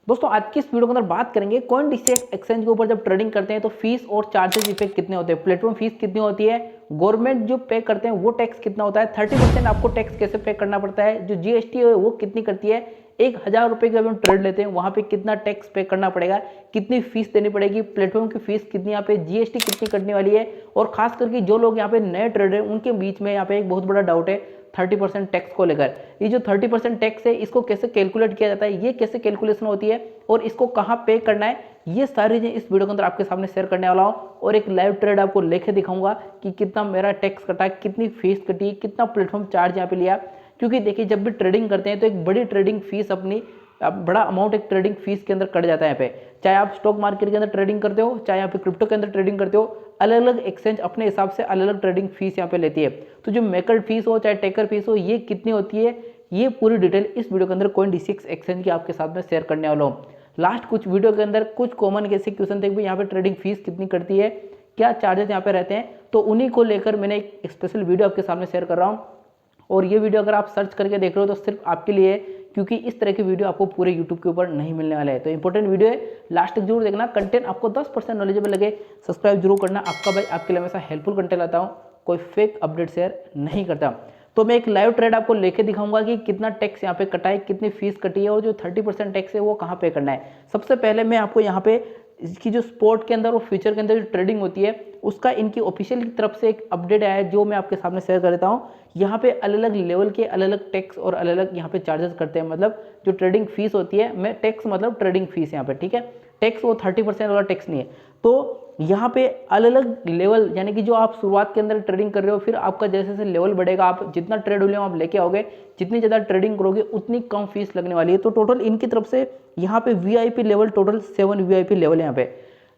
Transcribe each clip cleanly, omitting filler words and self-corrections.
दोस्तों आज की इस वीडियो के अंदर बात करेंगे कॉइन डीसीएक्स एक्सचेंज के ऊपर जब ट्रेडिंग करते हैं तो फीस और चार्जेस इफेक्ट कितने होते हैं, प्लेटफॉर्म फीस कितनी होती है, गवर्नमेंट जो पे करते हैं वो टैक्स कितना होता है, 30% आपको टैक्स कैसे पे करना पड़ता है, जो जीएसटी है वो कितनी करती है, 1,000 रुपए का हम ट्रेड लेते हैं वहां पे कितना टैक्स पे करना पड़ेगा, कितनी फीस देनी पड़ेगी, प्लेटफॉर्म की फीस कितनी, यहाँ पे जीएसटी कितनी कटने वाली है। और खास करके जो लोग यहाँ पे नए ट्रेडर हैं उनके बीच में यहाँ पे एक बहुत बड़ा डाउट है 30% टैक्स को लेकर। ये जो 30% टैक्स है इसको कैसे कैलकुलेट किया जाता है, ये कैसे कैलकुलेशन होती है और इसको कहाँ पे करना है, ये सारी चीजें इस वीडियो के अंदर आपके सामने शेयर करने वाला हूँ। और एक लाइव ट्रेड आपको लेके दिखाऊंगा कि कितना मेरा टैक्स कटा, कितनी फीस कटी, कितना प्लेटफॉर्म चार्ज यहाँ पे लिया। क्योंकि देखिए जब भी ट्रेडिंग करते हैं तो एक बड़ी ट्रेडिंग फीस अपनी बड़ा अमाउंट एक ट्रेडिंग फीस के अंदर कट जाता है यहाँ पे। चाहे आप स्टॉक मार्केट के अंदर ट्रेडिंग करते हो, चाहे यहाँ पे क्रिप्टो के अंदर ट्रेडिंग करते हो, अलग अलग एक्सचेंज अपने हिसाब से अलग अलग ट्रेडिंग फीस यहाँ पे लेती है। तो जो मेकर फीस हो चाहे टेकर फीस हो, ये कितनी होती है, ये पूरी डिटेल इस वीडियो के अंदर कॉइन डीसीएक्स एक्सचेंज की आपके साथ में शेयर करने वाला हूँ। लास्ट कुछ वीडियो के अंदर कुछ कॉमन कैसे क्वेश्चन थे कि यहाँ पे ट्रेडिंग फीस कितनी करती है, क्या चार्जेस यहाँ पे रहते हैं, तो उन्हीं को लेकर मैंने एक स्पेशल वीडियो आपके सामने शेयर कर रहा हूँ। और ये वीडियो अगर आप सर्च करके देख रहे हो तो सिर्फ आपके लिए, क्योंकि इस तरह की वीडियो आपको पूरे यूट्यूब के ऊपर नहीं मिलने वाला है। तो इंपॉर्टेंट वीडियो है, लास्ट तक जरूर देखना। कंटेंट आपको 10% नॉलेजेबल लगे सब्सक्राइब जरूर करना। आपका भाई आपके लिए हमेशा हेल्पफुल कंटेंट लाता हूँ, कोई फेक अपडेट शेयर नहीं करता। तो मैं एक लाइव ट्रेड आपको लेके दिखाऊंगा कि कितना टैक्स यहाँ पे कटा है, कितनी फीस कटी है और जो 30% टैक्स है वो कहाँ पे करना है। सबसे पहले मैं आपको यहाँ पे इसकी जो स्पोर्ट के अंदर और फ्यूचर के अंदर जो ट्रेडिंग होती है उसका इनकी ऑफिशियल की तरफ से एक अपडेट आया है जो मैं आपके सामने शेयर कर देता हूँ। यहाँ पे अलग अलग लेवल के अलग अलग टैक्स और अलग अलग यहाँ पे चार्जेस करते हैं। मतलब जो ट्रेडिंग फीस होती है, मैं टैक्स मतलब ट्रेडिंग फीस यहाँ पे, ठीक है, टैक्स वो 30% वाला टैक्स नहीं है। तो यहाँ पे अलग अलग लेवल, यानी कि जो आप शुरुआत के अंदर ट्रेडिंग कर रहे हो, फिर आपका जैसे जैसे लेवल बढ़ेगा, आप जितना ट्रेड वॉल्यूम आप लेके आओगे, जितनी ज़्यादा ट्रेडिंग करोगे उतनी कम फीस लगने वाली है। तो टोटल इनकी तरफ से यहाँ पे VIP level, total 7 VIP level है यहाँ पे।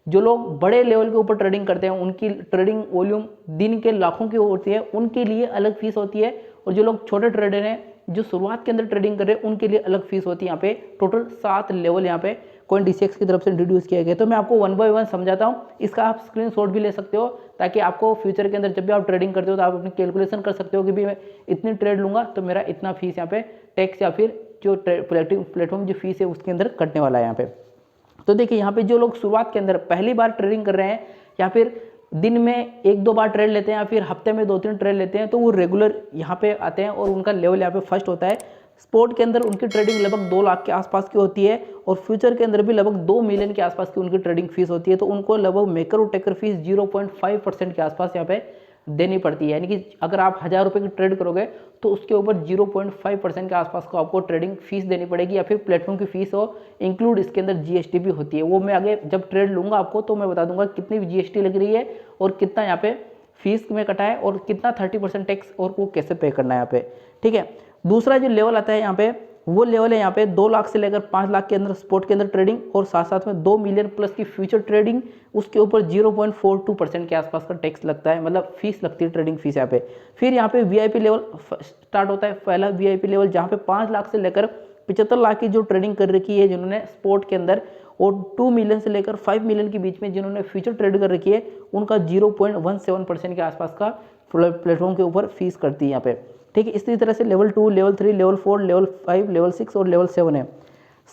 जो लोग बड़े लेवल के ऊपर ट्रेडिंग करते हैं, उनकी ट्रेडिंग वॉल्यूम दिन के लाखों की होती है, उनके लिए अलग फीस होती है। और जो लोग छोटे ट्रेडर हैं, जो शुरुआत के अंदर ट्रेडिंग कर रहे हैं, उनके लिए अलग फीस होती है। यहाँ पे टोटल 7 लेवल यहाँ पे कॉइन डीसीएक्स की तरफ से इंट्रोड्यूस किया गया। तो मैं आपको 1 बाय 1 समझाता हूँ, इसका आप स्क्रीनशॉट भी ले सकते हो ताकि आपको फ्यूचर के अंदर जब भी आप ट्रेडिंग करते हो तो आप अपनी कैलकुलेशन कर सकते हो कि भी मैं इतनी ट्रेड लूंगा तो मेरा इतना फीस यहाँ पे टैक्स या फिर जो प्लेटफॉर्म जो फीस है उसके अंदर कटने वाला है यहाँ पे। तो देखिए यहाँ पे जो लोग शुरुआत के अंदर पहली बार ट्रेडिंग कर रहे हैं या फिर दिन में 1-2 बार ट्रेड लेते हैं या फिर हफ्ते में 2-3 ट्रेड लेते हैं, तो वो रेगुलर यहाँ पे आते हैं और उनका लेवल यहाँ पे फर्स्ट होता है। स्पोर्ट के अंदर उनकी ट्रेडिंग लगभग 2 लाख के आसपास की होती है और फ्यूचर के अंदर भी लगभग 2 मिलियन के आसपास की उनकी ट्रेडिंग फीस होती है। तो उनको लगभग मेकर और टेकर फीस 0.5% के आसपास यहाँ पे देनी पड़ती है। यानी कि अगर आप 1,000 रुपये की ट्रेड करोगे तो उसके ऊपर 0.5% के आसपास को आपको ट्रेडिंग फीस देनी पड़ेगी या फिर प्लेटफॉर्म की फीस हो, इंक्लूड इसके अंदर जीएसटी भी होती है। वो मैं आगे जब ट्रेड लूंगा आपको तो मैं बता दूंगा कितनी जीएसटी लग रही है और कितना यहाँ पे फीस में कटा है और कितना 30% टैक्स और वो कैसे पे करना है यहाँ पे, ठीक है। दूसरा जो लेवल आता है यहाँ पे, वो लेवल है यहाँ पे 2 लाख से लेकर 5 लाख के अंदर स्पोर्ट के अंदर ट्रेडिंग और साथ साथ में 2 मिलियन प्लस की फ्यूचर ट्रेडिंग, उसके ऊपर 0.42% के आसपास का टैक्स लगता है, मतलब फीस लगती है ट्रेडिंग फीस यहाँ पे। फिर यहाँ पे वीआईपी लेवल स्टार्ट होता है, पहला वीआईपी लेवल जहाँ पे 5 लाख से लेकर 75 लाख की जो ट्रेडिंग कर रखी है जिन्होंने स्पोर्ट के अंदर, और 2 मिलियन से लेकर 5 मिलियन के बीच में जिन्होंने फ्यूचर ट्रेड कर रखी है, उनका 0.17% के आसपास का प्लेटफॉर्म के ऊपर फीस करती है यहाँ पे, ठीक है। इसी तरह से level 2, level 3, level 4, level 5, level 6 और लेवल 7 है।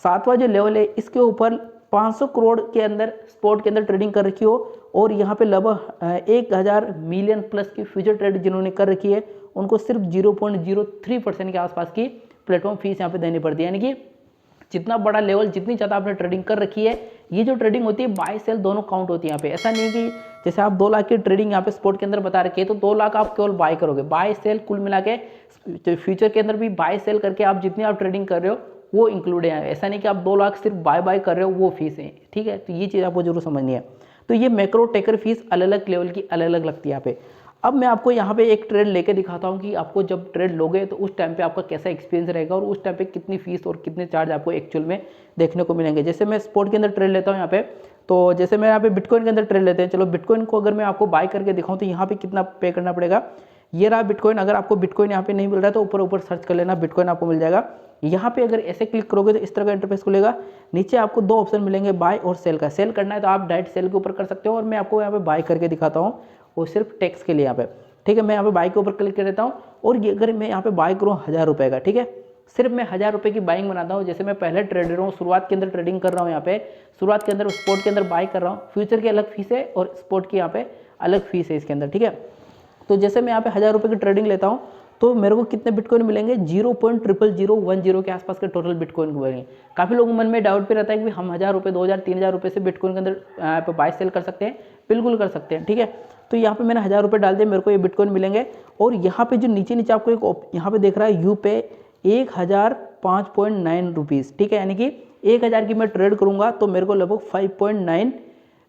7वां जो लेवल है इसके ऊपर 500 करोड़ के अंदर स्पोर्ट के अंदर ट्रेडिंग कर रखी हो और यहाँ पे लगभग 1,000 मिलियन प्लस की फ्यूचर ट्रेड जिन्होंने कर रखी है, उनको सिर्फ 0.03% के आसपास की प्लेटफॉर्म फीस यहाँ पे देनी पड़ती है। यानी कि जितना बड़ा लेवल, जितनी ज़्यादा आपने ट्रेडिंग कर रखी है, ये जो ट्रेडिंग होती है बाय सेल दोनों काउंट होती है यहाँ पे। ऐसा नहीं कि जैसे आप 2 लाख की ट्रेडिंग यहाँ पे स्पोर्ट के अंदर बता रखी है तो 2 लाख आप केवल बाय करोगे, बाय सेल कुल मिला के फ्यूचर के अंदर भी बाय सेल करके आप जितनी आप ट्रेडिंग कर रहे हो वो इंक्लूड है। ऐसा नहीं कि आप 2 लाख सिर्फ बाय कर रहे हो, वो फीस है, ठीक है। तो ये चीज़ आपको जरूर समझनी है। तो ये मैक्रो टेकर फीस अलग अलग लेवल की अलग अलग लगती है यहाँ पे। अब मैं आपको यहाँ पे एक ट्रेड लेके दिखाता हूँ कि आपको जब ट्रेड लोगे तो उस टाइम पे आपका कैसा एक्सपीरियंस रहेगा और उस टाइम पे कितनी फीस और कितने चार्ज आपको एक्चुअल में देखने को मिलेंगे। जैसे मैं स्पोर्ट के अंदर ट्रेड लेता हूँ यहाँ पे, तो जैसे मैं यहाँ पे बिटकॉइन के अंदर ट्रेड लेते हैं, चलो बिटकॉइन को अगर मैं आपको बाय करके दिखाऊँ तो यहाँ पे कितना पे करना पड़ेगा। ये रहा बिटकॉइन। अगर आपको बिटकॉइन यहाँ पे नहीं मिल रहा है तो ऊपर ऊपर सर्च कर लेना, बिटकॉइन आपको मिल जाएगा। यहाँ पे अगर ऐसे क्लिक करोगे तो इस तरह का इंटरफेस खुलेगा। नीचे आपको 2 ऑप्शन मिलेंगे, बाय और सेल का। सेल करना है तो आप डायरेक्ट सेल के ऊपर कर सकते हो और मैं आपको यहाँ पे बाय करके दिखाता हूँ, वो सिर्फ टैक्स के लिए यहाँ पे, ठीक है। मैं यहाँ पे बाय के ऊपर क्लिक कर देता हूँ और ये अगर मैं यहाँ पे बाय करूँ 1,000 रुपये का, ठीक है, सिर्फ मैं 1000 रुपये की बाइंग बनाता हूँ। जैसे मैं पहले ट्रेडर हूँ, शुरुआत के अंदर ट्रेडिंग कर रहा हूँ, यहाँ पे शुरुआत के अंदर स्पॉट के अंदर बाई कर रहा हूँ, फ्यूचर की अलग फीस है और स्पॉट की यहाँ पे अलग फीस है इसके अंदर, ठीक है। तो जैसे मैं यहाँ पे 1000 रुपये की ट्रेडिंग लेता हूँ तो मेरे को कितने बिटकॉइन मिलेंगे, 0.0010 के आसपास के टोटल बिटकॉइन मिलेंगे। काफ़ी लोगों मन में डाउट भी रहता है कि हम 1000 रुपये 2000 3000 रुपये से बिटकॉइन के अंदर यहाँ पे बाय सेल कर सकते हैं। बिल्कुल कर सकते हैं, ठीक है। तो यहाँ पे मैंने 1000 रुपये डाल दिए, मेरे को ये बिटकॉइन मिलेंगे। और यहाँ पे जो नीचे नीचे आपको एक यहाँ पे देख रहा है यू पे 1005.9 रुपीज़, ठीक है। यानी कि 1000 की मैं ट्रेड करूँगा तो मेरे को लगभग 5.9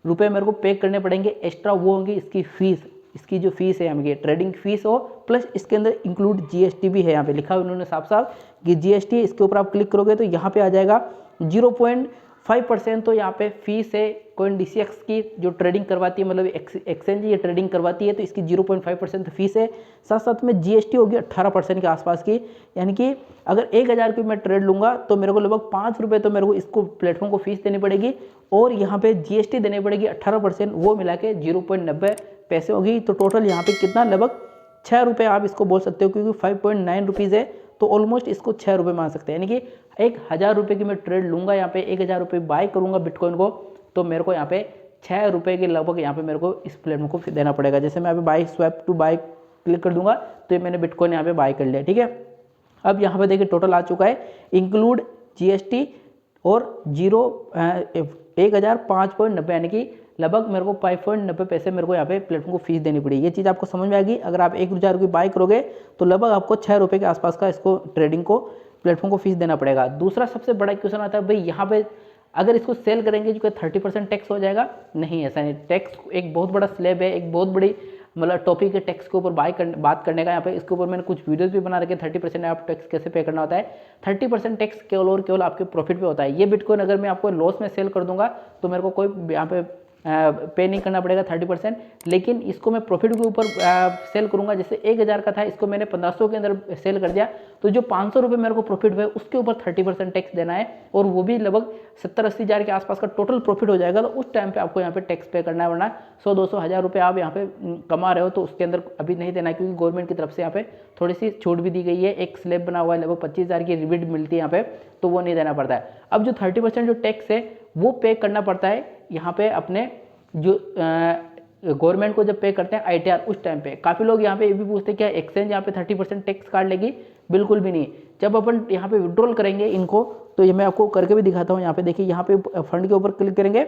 रुपये मेरे को पे करने पड़ेंगे एक्स्ट्रा। वो होंगी इसकी फीस, इसकी जो फीस है हमें ट्रेडिंग फीस हो, प्लस इसके अंदर इंक्लूड जीएसटी भी है। यहाँ पे लिखा है उन्होंने साफ साफ कि जीएसटी, इसके ऊपर आप क्लिक करोगे तो यहाँ पे आ जाएगा 0.5%। तो यहाँ पे फीस है CoinDCX की जो ट्रेडिंग करवाती है, मतलब एक्सचेंज ये ट्रेडिंग करवाती है, तो इसकी 0.5% फीस है। साथ साथ में जीएसटी होगी 18% के आसपास की। यानी कि अगर 1000 की मैं ट्रेड लूँगा तो मेरे को लगभग 5 रुपये तो मेरे को इसको प्लेटफॉर्म को फीस देनी पड़ेगी और यहाँ पे जीएसटी देनी पड़ेगी 18%, वो मिला के 0.90 पैसे होगी। तो टोटल यहाँ पे कितना, लगभग 6 रुपये आप इसको बोल सकते हो, क्योंकि 5.9 रुपीज़ है तो ऑलमोस्ट इसको 6 रुपये मान सकते हैं। यानी कि 1000 रुपये की मैं ट्रेड लूँगा, यहाँ पे 1000 रुपये बाय करूँगा बिटकॉइन को, तो मेरे को यहाँ पे 6 रुपये के लगभग यहाँ पे मेरे को इस प्लेटफॉर्म को देना पड़ेगा। जैसे मैं अभी by swap two by click कर दूंगा तो ये मैंने बिटकॉइन यहाँ पे बाय कर लिया, ठीक है। अब यहाँ पे देखिए टोटल आ चुका है इंक्लूड जीएसटी और 1005.90, यानी कि लगभग मेरे को 5.90 पैसे मेरे को यहाँ पे प्लेटफॉर्म को फीस देनी पड़ी। ये चीज़ आपको समझ में आएगी। अगर आप 1000 की बाय करोगे तो लगभग आपको 6 रुपये के आसपास का इसको ट्रेडिंग को प्लेटफॉर्म को फीस देना पड़ेगा। दूसरा सबसे बड़ा क्वेश्चन आता है भाई यहाँ पे अगर इसको सेल करेंगे जो 30% टैक्स हो जाएगा। नहीं, ऐसा नहीं। टैक्स एक बहुत बड़ा स्लैब है, एक बहुत बड़ी मतलब टॉपिक है टैक्स के ऊपर बात करने का। यहाँ पे इसके ऊपर मैंने कुछ वीडियोस भी बना रखे। 30% आप टैक्स कैसे पे करना होता है। 30% टैक्स केवल और केवल आपके प्रॉफिट पे होता है। ये बिटकॉइन अगर मैं आपको लॉस में सेल कर दूंगा तो मेरे को कोई यहाँ पे पे नहीं करना पड़ेगा 30%। लेकिन इसको मैं प्रॉफिट के ऊपर सेल करूंगा, जैसे 1000 का था, इसको मैंने 1500 के अंदर सेल कर दिया, तो जो 500 रुपये मेरे को प्रॉफिट हुए उसके ऊपर 30% टैक्स देना है, और वो भी लगभग 70-80 हज़ार के आसपास का टोटल प्रॉफिट हो जाएगा। तो उस टाइम पे आपको यहाँ पे टैक्स पे करना है, वरना 100-200 हज़ार रुपये आप यहाँ पे कमा रहे हो तो उसके अंदर अभी नहीं देना है, क्योंकि गवर्नमेंट की तरफ से यहाँ पे थोड़ी सी छूट भी दी गई है। एक स्लैब बना हुआ है, लगभग 25,000 की रिबेट मिलती है यहाँ पे, तो वो नहीं देना पड़ता है। अब जो 30% जो टैक्स है वो पे करना पड़ता है यहाँ पे अपने जो गवर्नमेंट को जब पे करते हैं ITR उस टाइम पे। काफ़ी लोग यहाँ पे ये भी पूछते हैं क्या एक्सचेंज यहाँ पे 30% टैक्स काट लेगी? बिल्कुल भी नहीं। जब अपन यहाँ पे विड्रॉल करेंगे इनको, तो ये मैं आपको करके भी दिखाता हूँ। यहाँ पे देखिए, यहाँ पे फंड के ऊपर क्लिक करेंगे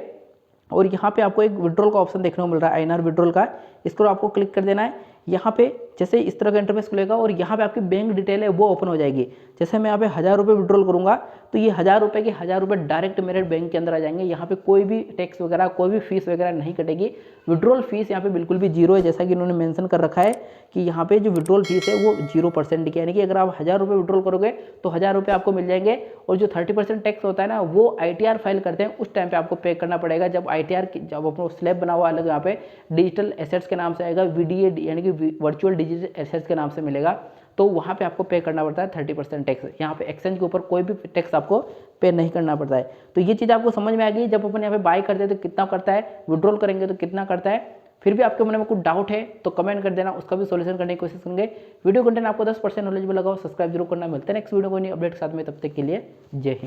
और यहाँ पे आपको एक विड्रॉल का ऑप्शन देखने को मिल रहा है, INR विड्रॉल का। इसको आपको क्लिक कर देना है। यहाँ पे जैसे इस तरह का इंटरफेस खुलेगा और यहाँ पे आपकी बैंक डिटेल है वो ओपन हो जाएगी। जैसे मैं यहाँ पे 1000 रुपये विड्रॉल करूँगा तो ये 1000 रुपये के 1000 रुपये डायरेक्ट मेरे बैंक के अंदर आ जाएंगे। यहाँ पे कोई भी टैक्स वगैरह, कोई भी फीस वगैरह नहीं कटेगी। विड्रॉल फीस यहाँ पे बिल्कुल भी जीरो है, जैसा कि इन्होंने मेंशन कर रखा है कि यहाँ पे जो विड्रॉल फीस है वो 0% की, यानी कि अगर आप 1000 रुपये विड्रॉल करोगे तो 1000 रुपये आपको मिल जाएंगे। और जो 30% टैक्स होता है ना, वो ITR फाइल करते हैं उस टाइम पे आपको पे करना पड़ेगा। जब ITR जब अपना स्लैब बना हुआ अलग यहाँ पे डिजिटल एसेट्स के नाम से आएगा, VDA यानी कि वर्चुअल डिजिटल एसेट्स के नाम से मिलेगा, तो वहाँ पे आपको पे करना पड़ता है 30% टैक्स। यहाँ पे एक्सचेंज के ऊपर कोई भी टैक्स आपको पे नहीं करना पड़ता है। तो ये चीज़ आपको समझ में आ गई। जब अपन यहाँ पे बाय करते हैं तो कितना करता है, विड्रॉल करेंगे तो कितना करता है। फिर भी आपके मन में कुछ डाउट है तो कमेंट कर देना, उसका भी सॉल्यूशन करने की कोशिश करेंगे। वीडियो कंटेंट आपको 10% नॉलेजेबल लगा हो, सब्सक्राइब जरूर करना। मिलते हैं नेक्स्ट वीडियो को नई अपडेट के साथ में, तब तक के लिए जय हिंद।